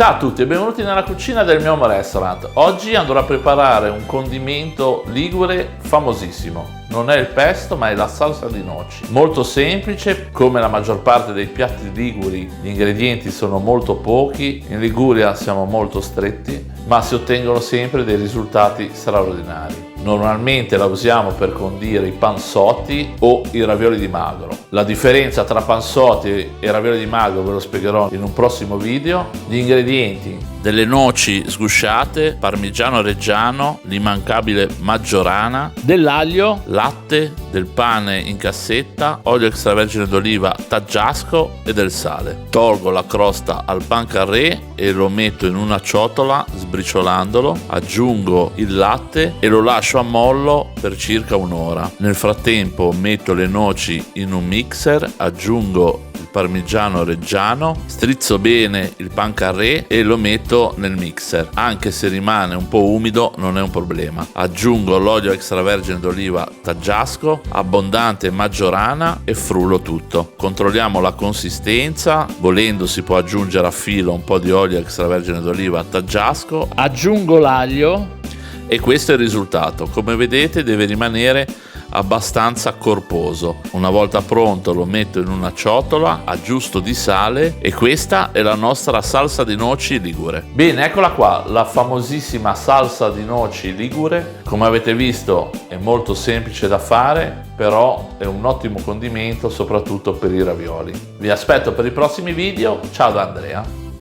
Ciao a tutti e benvenuti nella cucina del mio home restaurant. Oggi andrò a preparare un condimento ligure famosissimo. Non è il pesto, ma è la salsa di noci. Molto semplice, come la maggior parte dei piatti liguri, gli ingredienti sono molto pochi. In Liguria siamo molto stretti, ma si ottengono sempre dei risultati straordinari. Normalmente la usiamo per condire i panzotti o i ravioli di magro. La differenza tra panzotti e ravioli di magro ve lo spiegherò in un prossimo video. Gli ingredienti: delle noci sgusciate, parmigiano reggiano, l'immancabile maggiorana, dell'aglio, latte, del pane in cassetta, olio extravergine d'oliva taggiasco e del sale. Tolgo la crosta al pan carré e lo metto in una ciotola sbriciolandolo, aggiungo il latte e lo lascio a mollo per circa un'ora. Nel frattempo metto le noci in un mixer, aggiungo il parmigiano reggiano, strizzo bene il pan carré e lo metto nel mixer. Anche se rimane un po' umido non è un problema. Aggiungo l'olio extravergine d'oliva taggiasco, abbondante maggiorana e frullo tutto. Controlliamo la consistenza, volendo si può aggiungere a filo un po' di olio extravergine d'oliva taggiasco. Aggiungo l'aglio e questo è il risultato. Come vedete deve rimanere abbastanza corposo. Una volta pronto lo metto in una ciotola, aggiusto di sale e questa è la nostra salsa di noci ligure. Bene, eccola qua, la famosissima salsa di noci ligure. Come avete visto è molto semplice da fare, però è un ottimo condimento soprattutto per i ravioli. Vi aspetto per i prossimi video. Ciao da Andrea.